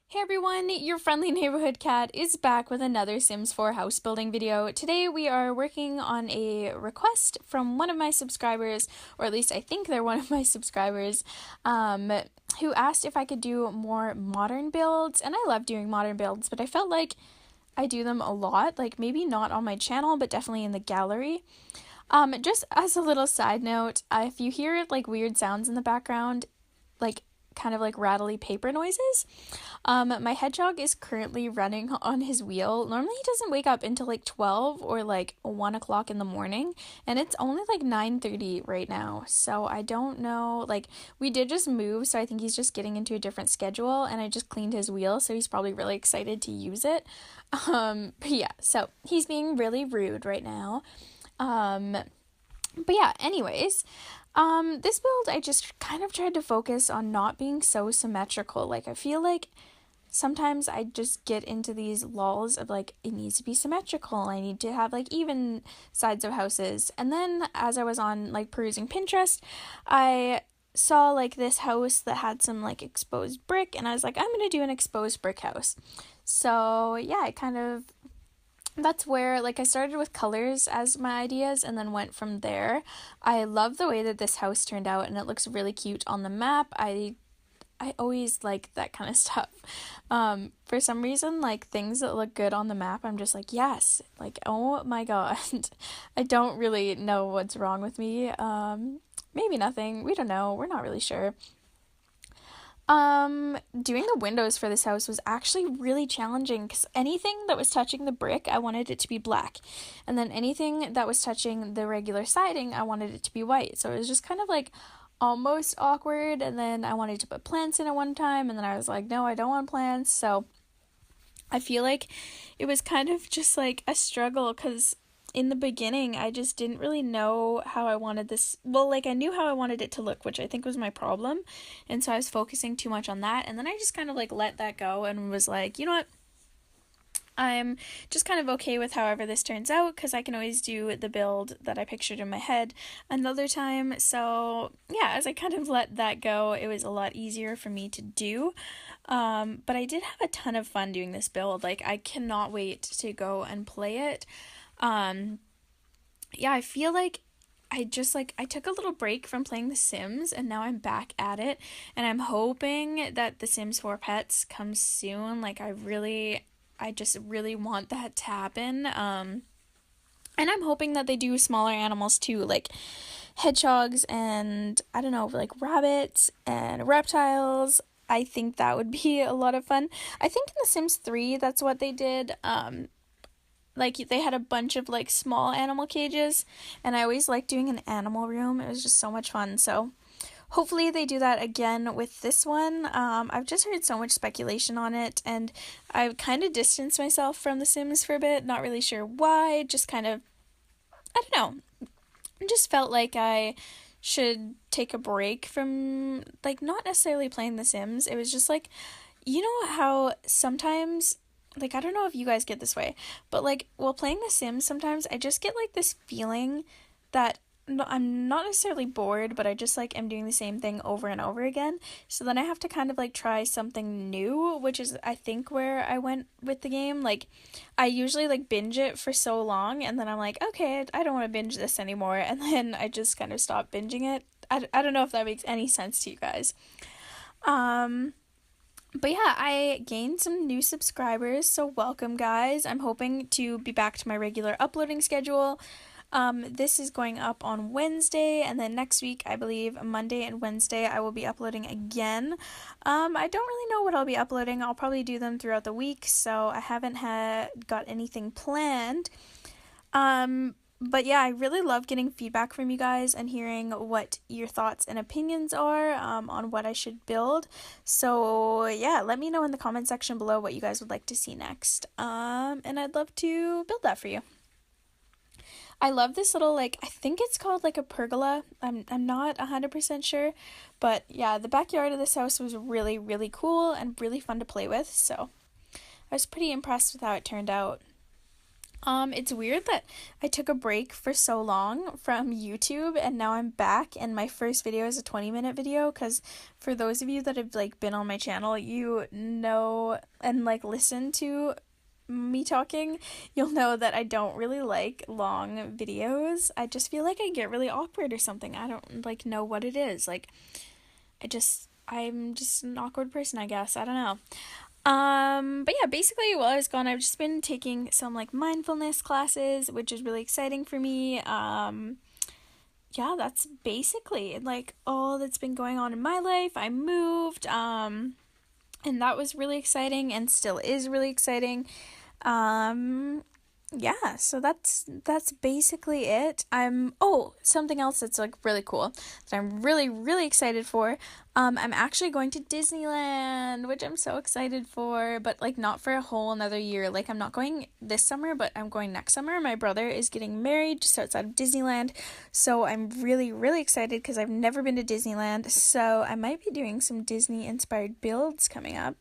Hey everyone, your friendly neighborhood cat is back with another Sims 4 house building video. Today we are working on a request from one of my subscribers, or at least I think they're one of my subscribers, who asked if I could do more modern builds. And I love doing modern builds, but I felt like I do them a lot, like maybe not on my channel, but definitely in the gallery. Just as a little side note, if you hear like weird sounds in the background, like kind of like rattly paper noises. My hedgehog is currently running on his wheel. Normally he doesn't wake up until like 12 or like 1 o'clock in the morning, and it's only like 9:30 right now. So I don't know, like we did just move, so I think he's just getting into a different schedule, and I just cleaned his wheel, so he's probably really excited to use it. But yeah, so he's being really rude right now. But yeah, anyways, this build I just kind of tried to focus on not being so symmetrical. Like I feel like sometimes I just get into these lulls of like it needs to be symmetrical. I need to have like even sides of houses. And then as I was on like perusing Pinterest, I saw like this house that had some like exposed brick, and I was like, I'm gonna do an exposed brick house. So yeah, I kind of that's where like I started with colors as my ideas and then went from there. I love the way that this house turned out, and it looks really cute on the map. I always like that kind of stuff. For some reason, like things that look good on the map, I'm just like, yes, like, oh my god. I don't really know what's wrong with me. Maybe nothing. We don't know. We're not really sure. Doing the windows for this house was actually really challenging because anything that was touching the brick, I wanted it to be black. And then anything that was touching the regular siding, I wanted it to be white. So it was just kind of like almost awkward. And then I wanted to put plants in at one time, and then I was like, no, I don't want plants. So I feel like it was kind of just like a struggle because in the beginning, I just didn't really know how I wanted this. Well, like I knew how I wanted it to look, which I think was my problem. And so I was focusing too much on that. And then I just kind of like let that go and was like, you know what? I'm just kind of okay with however this turns out because I can always do the build that I pictured in my head another time. So yeah, as I kind of let that go, it was a lot easier for me to do. But I did have a ton of fun doing this build. Like I cannot wait to go and play it. Yeah, I feel like I took a little break from playing The Sims, and now I'm back at it, and I'm hoping that The Sims 4 Pets comes soon. Like I just really want that to happen. And I'm hoping that they do smaller animals too, like hedgehogs and I don't know, like rabbits and reptiles. I think that would be a lot of fun. I think in The Sims 3 that's what they did. Like they had a bunch of like small animal cages, and I always liked doing an animal room. It was just so much fun. So hopefully they do that again with this one. I've just heard so much speculation on it, and I've kind of distanced myself from The Sims for a bit. Not really sure why. Just kind of, I don't know. I just felt like I should take a break from like not necessarily playing The Sims. It was just like, you know how sometimes like I don't know if you guys get this way, but like while playing The Sims sometimes I just get like this feeling that I'm not necessarily bored, but I just like am doing the same thing over and over again. So then I have to kind of like try something new, which is I think where I went with the game. Like I usually like binge it for so long, and then I'm like, okay, I don't want to binge this anymore, and then I just kind of stop binging it. I don't know if that makes any sense to you guys. But yeah, I gained some new subscribers, so welcome guys. I'm hoping to be back to my regular uploading schedule. This is going up on Wednesday, and then next week, I believe, Monday and Wednesday, I will be uploading again. I don't really know what I'll be uploading. I'll probably do them throughout the week, so I haven't got anything planned. But yeah, I really love getting feedback from you guys and hearing what your thoughts and opinions are on what I should build. So yeah, let me know in the comment section below what you guys would like to see next. And I'd love to build that for you. I love this little, like, I think it's called like a pergola. I'm not 100% sure, but yeah, the backyard of this house was really, really cool and really fun to play with. So I was pretty impressed with how it turned out. It's weird that I took a break for so long from YouTube and now I'm back and my first video is a 20-minute video because for those of you that have like been on my channel, you know and like listen to me talking, you'll know that I don't really like long videos. I just feel like I get really awkward or something. I don't like know what it is. Like I'm just an awkward person, I guess. I don't know. But yeah, basically while I was gone, I've just been taking some like mindfulness classes, which is really exciting for me. Yeah, that's basically like all that's been going on in my life. I moved, and that was really exciting and still is really exciting. Um, yeah, so that's basically it. Something else that's like really cool that I'm really excited for. I'm actually going to Disneyland, which I'm so excited for, but like not for a whole another year. Like I'm not going this summer, but I'm going next summer. My brother is getting married just outside of Disneyland, so I'm really excited because I've never been to Disneyland. So I might be doing some Disney inspired builds coming up.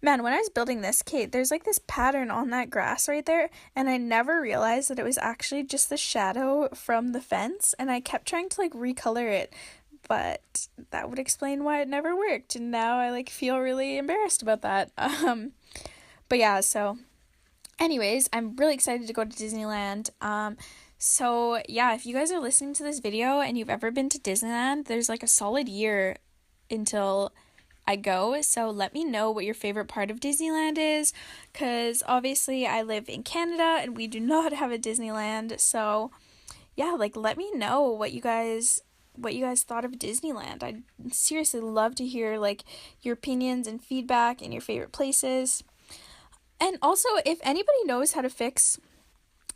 Man, when I was building this, Kate, there's like this pattern on that grass right there, and I never realized that it was actually just the shadow from the fence, and I kept trying to like recolor it, but that would explain why it never worked, and now I like feel really embarrassed about that. But yeah, so anyways, I'm really excited to go to Disneyland. So yeah, if you guys are listening to this video and you've ever been to Disneyland, there's like a solid year until I go, so let me know what your favorite part of Disneyland is, because obviously I live in Canada and we do not have a Disneyland, so yeah, like let me know what you guys thought of Disneyland. I'd seriously love to hear like your opinions and feedback and your favorite places. And also, if anybody knows how to fix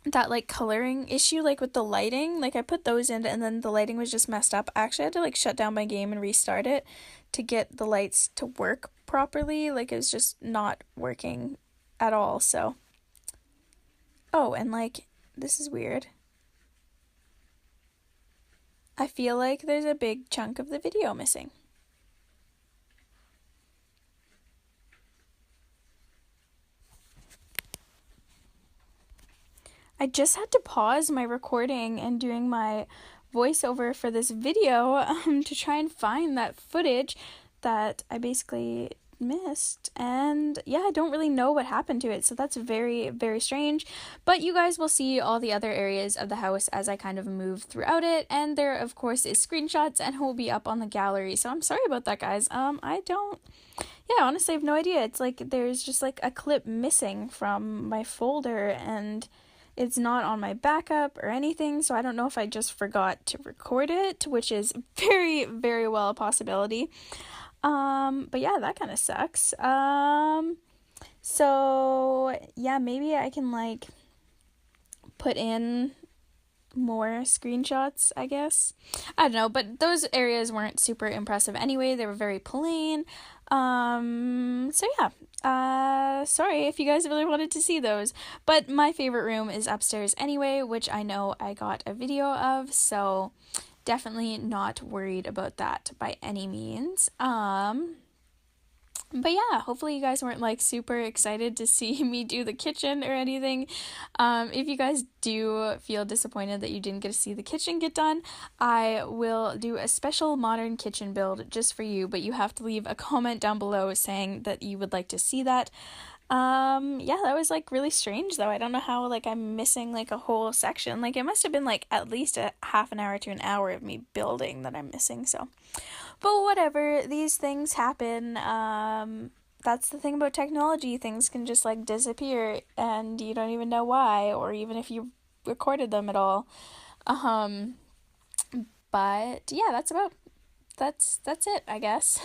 that like coloring issue like with the lighting, like I put those in and then the lighting was just messed up. I actually had to like shut down my game and restart it to get the lights to work properly. Like it was just not working at all. So and like this is weird. I feel like there's a big chunk of the video missing. I just had to pause my recording and doing my voiceover for this video to try and find that footage that I basically missed. And yeah, I don't really know what happened to it, so that's very strange. But you guys will see all the other areas of the house as I kind of move throughout it, and there of course is screenshots and will be up on the gallery. So I'm sorry about that, guys. Honestly I have no idea. It's like there's just like a clip missing from my folder and it's not on my backup or anything, so I don't know if I just forgot to record it, which is very well a possibility. But yeah, that kind of sucks. So yeah, maybe I can like put in more screenshots, I guess. I don't know, but those areas weren't super impressive anyway. They were very plain. So yeah. Sorry if you guys really wanted to see those, but my favorite room is upstairs anyway, which I know I got a video of, so definitely not worried about that by any means. But yeah, hopefully you guys weren't like super excited to see me do the kitchen or anything. If you guys do feel disappointed that you didn't get to see the kitchen get done, I will do a special modern kitchen build just for you, but you have to leave a comment down below saying that you would like to see that. Yeah, that was like really strange though. I don't know how like I'm missing like a whole section. Like it must have been like at least a half an hour to an hour of me building that I'm missing, so. But whatever, these things happen. That's the thing about technology. Things can just like disappear and you don't even know why, or even if you recorded them at all. But yeah, that's it, I guess.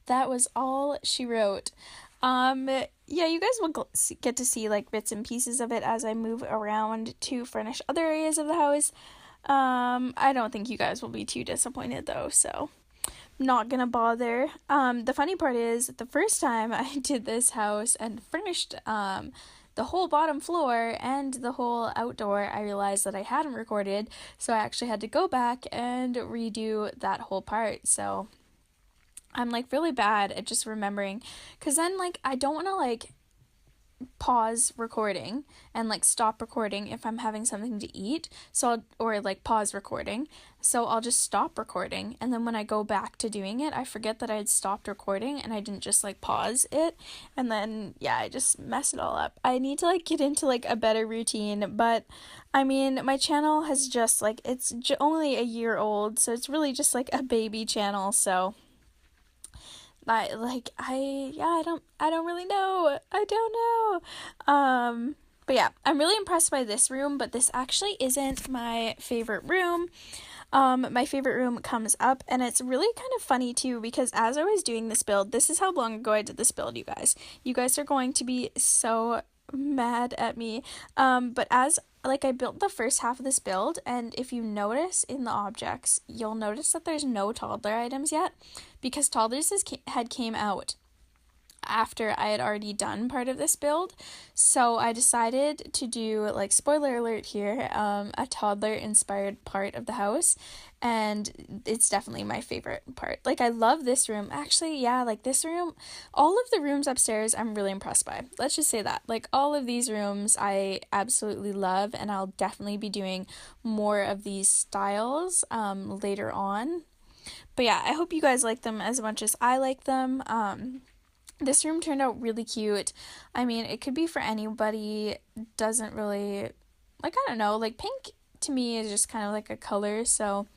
That was all she wrote. Yeah, you guys will get to see like bits and pieces of it as I move around to furnish other areas of the house. I don't think you guys will be too disappointed though, so not gonna bother. The funny part is the first time I did this house and furnished the whole bottom floor and the whole outdoor, I realized that I hadn't recorded, so I actually had to go back and redo that whole part. So I'm like really bad at just remembering, because then like I don't want to like pause recording and like stop recording if I'm having something to eat. Or like pause recording. So I'll just stop recording, and then when I go back to doing it, I forget that I had stopped recording and I didn't just like pause it, and then yeah, I just mess it all up. I need to like get into like a better routine, but I mean, my channel has just like only a year old, so it's really just like a baby channel, so I don't really know. I don't know. But yeah, I'm really impressed by this room, but this actually isn't my favorite room. My favorite room comes up, and it's really kind of funny too, because as I was doing this build, this is how long ago I did this build, you guys. You guys are going to be so mad at me. But as like I built the first half of this build, and if you notice in the objects, you'll notice that there's no toddler items yet, because toddlers had came out after I had already done part of this build. So I decided to do, like, spoiler alert here, a toddler inspired part of the house, and it's definitely my favorite part. Like, I love this room. Actually, yeah, like this room, all of the rooms upstairs I'm really impressed by. Let's just say that. Like, all of these rooms I absolutely love, and I'll definitely be doing more of these styles later on. But yeah, I hope you guys like them as much as I like them. This room turned out really cute. I mean, it could be for anybody. Doesn't really, like, I don't know, like pink to me is just kind of like a color, so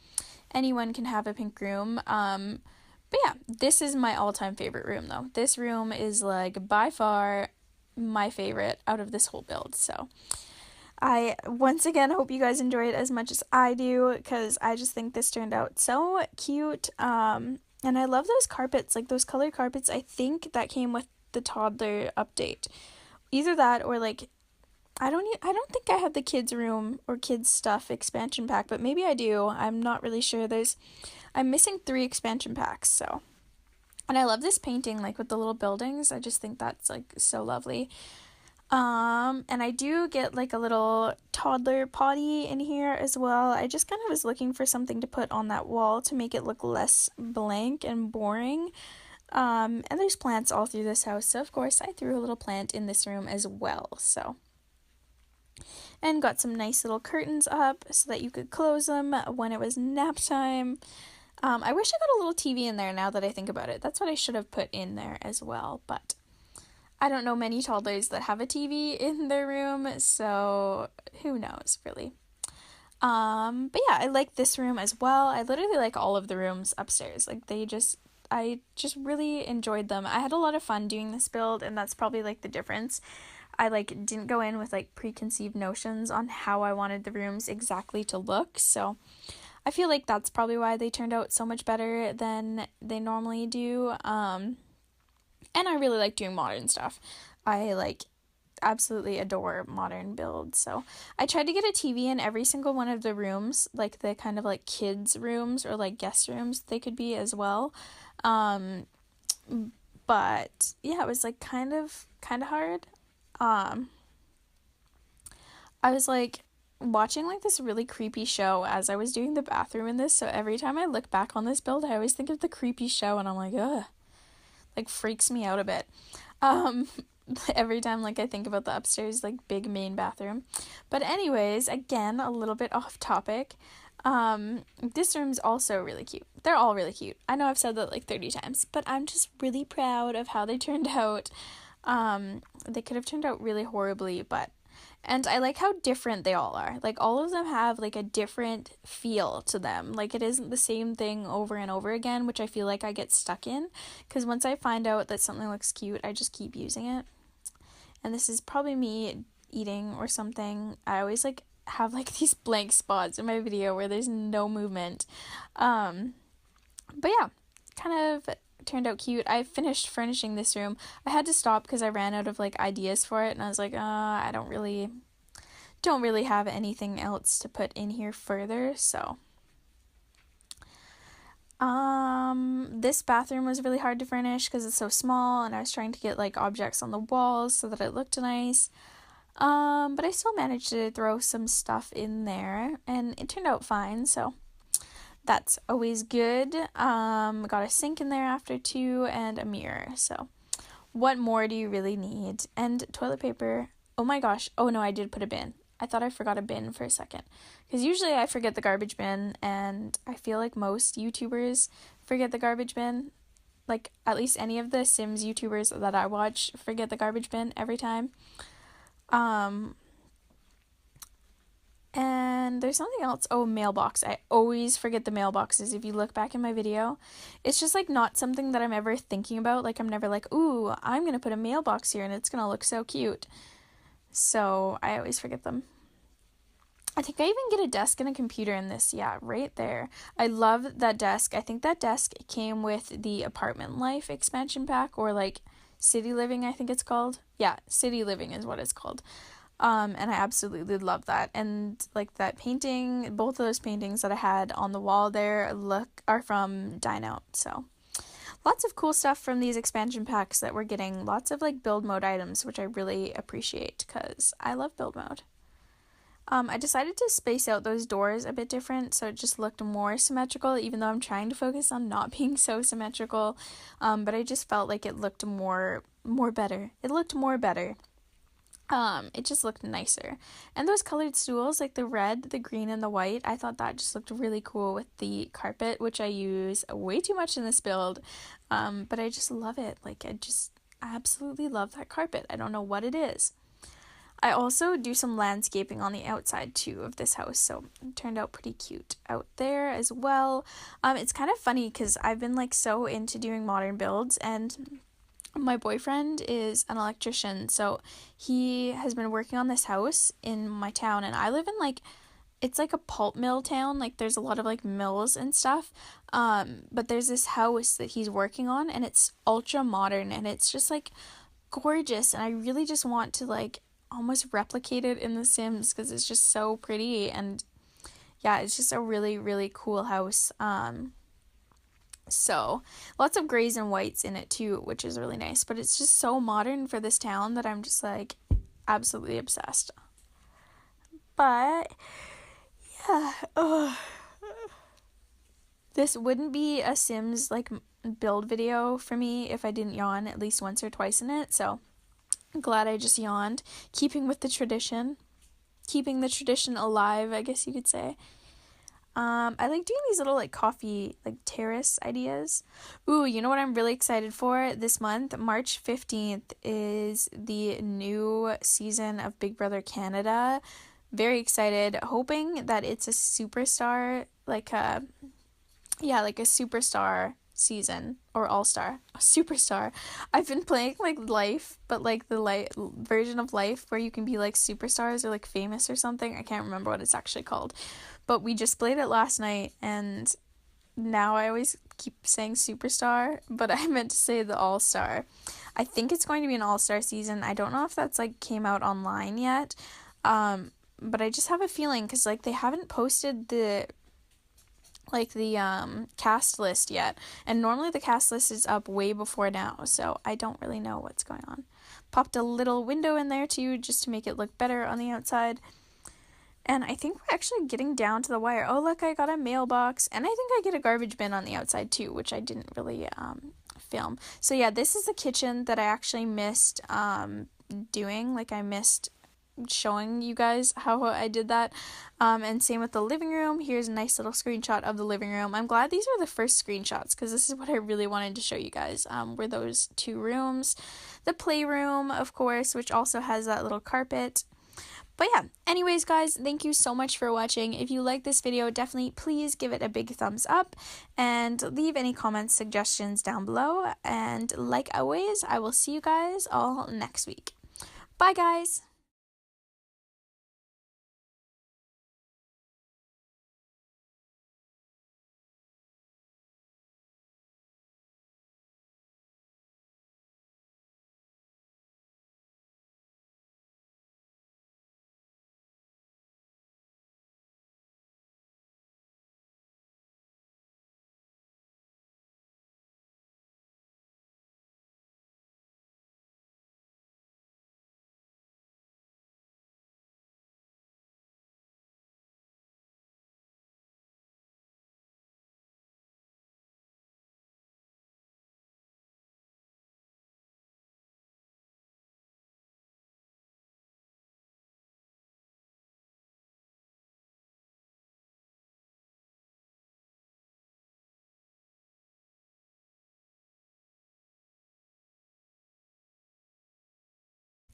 anyone can have a pink room. But yeah, this is my all-time favorite room though. This room is like by far my favorite out of this whole build. So I once again hope you guys enjoy it as much as I do, because I just think this turned out so cute. And I love those carpets, like those colored carpets. I think that came with the toddler update. Either that or like I don't think I have the kids room or kids stuff expansion pack, but maybe I do. I'm not really sure. I'm missing 3 expansion packs, so. And I love this painting, like with the little buildings. I just think that's like so lovely. And I do get like a little toddler potty in here as well. I just kind of was looking for something to put on that wall to make it look less blank and boring. And there's plants all through this house, so of course I threw a little plant in this room as well, so. And got some nice little curtains up so that you could close them when it was nap time. I wish I got a little TV in there now that I think about it. That's what I should have put in there as well, but I don't know many toddlers that have a TV in their room, so who knows, really. But yeah, I like this room as well. I literally like all of the rooms upstairs. Like, I just really enjoyed them. I had a lot of fun doing this build, and that's probably like the difference. I like didn't go in with like preconceived notions on how I wanted the rooms exactly to look, so I feel like that's probably why they turned out so much better than they normally do. And I really like doing modern stuff. I like absolutely adore modern builds. So I tried to get a TV in every single one of the rooms, like the kind of like kids rooms or like guest rooms they could be as well. But yeah, it was like kind of hard. I was like watching like this really creepy show as I was doing the bathroom in this, so every time I look back on this build, I always think of the creepy show, and I'm like, ugh, like freaks me out a bit. Every time like I think about the upstairs like big main bathroom. But anyways, again, a little bit off topic. This room's also really cute. They're all really cute. I know I've said that like 30 times, but I'm just really proud of how they turned out. They could have turned out really horribly, and I like how different they all are. Like, all of them have, like, a different feel to them. Like, it isn't the same thing over and over again, which I feel like I get stuck in. Because once I find out that something looks cute, I just keep using it. And this is probably me eating or something. I always, like, have, like, these blank spots in my video where there's no movement. But yeah, kind of turned out cute. I finished furnishing this room. I had to stop because I ran out of like ideas for it, and I was like, I don't really have anything else to put in here further. So this bathroom was really hard to furnish because it's so small, and I was trying to get like objects on the walls so that it looked nice. But I still managed to throw some stuff in there, and it turned out fine, so that's always good. Got a sink in there after too, and a mirror, so What more do you really need? And toilet paper. Oh my gosh. Oh no, I did put a bin. I thought I forgot a bin for a second. Because usually I forget the garbage bin, and I feel like most YouTubers forget the garbage bin. Like, at least any of the Sims YouTubers that I watch forget the garbage bin every time. Um, and there's something else. Oh, mailbox. I always forget the mailboxes. If you look back in my video, it's just like not something that I'm ever thinking about. Like, I'm never like, ooh, I'm gonna put a mailbox here and it's gonna look so cute. So I always forget them. I think I even get a desk and a computer in this. Yeah, right there. I love that desk. I think that desk came with the Apartment Life expansion pack, or like City Living, I think it's called. Yeah, City Living is what it's called. And I absolutely love that. And like that painting, both of those paintings that I had on the wall there are from Dine Out. So lots of cool stuff from these expansion packs that we're getting. Lots of like build mode items, which I really appreciate because I love build mode. I decided to space out those doors a bit different so it just looked more symmetrical, even though I'm trying to focus on not being so symmetrical. But I just felt like it looked more better. It looked more better. It just looked nicer. And those colored stools, like the red, the green, and the white, I thought that just looked really cool with the carpet, which I use way too much in this build. But I just love it. Like, I absolutely love that carpet. I don't know what it is. I also do some landscaping on the outside too of this house, so it turned out pretty cute out there as well. It's kind of funny because I've been like so into doing modern builds, and my boyfriend is an electrician, so he has been working on this house in my town, and I live in like, it's like a pulp mill town, like there's a lot of like mills and stuff, but there's this house that he's working on, and it's ultra modern, and it's just like gorgeous, and I really just want to like almost replicate it in The Sims because it's just so pretty, and yeah, it's just a really, really cool house. So lots of grays and whites in it too, which is really nice, but it's just so modern for this town that I'm just like absolutely obsessed. But yeah, this wouldn't be a Sims like build video for me if I didn't yawn at least once or twice in it, so I'm glad I just yawned, keeping with the tradition. Keeping the tradition alive, I guess you could say. I like doing these little like coffee like terrace ideas. Ooh, you know what I'm really excited for this month? March 15th is the new season of Big Brother Canada. Very excited, hoping that it's a superstar, like a superstar season, or all-star, a superstar. I've been playing like Life, but like the light version of Life where you can be like superstars or like famous or something. I can't remember what it's actually called, but we just played it last night, and now I always keep saying superstar, but I meant to say the all-star. I think it's going to be an all-star season. I don't know if that's like came out online yet, but I just have a feeling because like they haven't posted the cast list yet, and normally the cast list is up way before now, so I don't really know what's going on. Popped a little window in there too just to make it look better on the outside, and I think we're actually getting down to the wire. Oh look, I got a mailbox, and I think I get a garbage bin on the outside too, which I didn't really film. So yeah, this is the kitchen that I actually missed doing. Like, I missed showing you guys how I did that, and same with the living room. Here's a nice little screenshot of the living room. I'm glad these are the first screenshots because this is what I really wanted to show you guys, were those two rooms. The playroom, of course, which also has that little carpet. But yeah, anyways guys, thank you so much for watching. If you like this video, definitely please give it a big thumbs up and leave any comments, suggestions down below, and like always, I will see you guys all next week. Bye guys!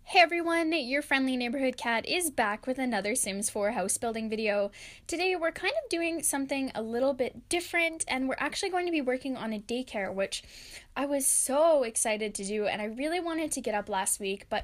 Hey everyone, your friendly neighborhood cat is back with another Sims 4 house building video. Today we're kind of doing something a little bit different and we're actually going to be working on a daycare, which I was so excited to do and I really wanted to get up last week, but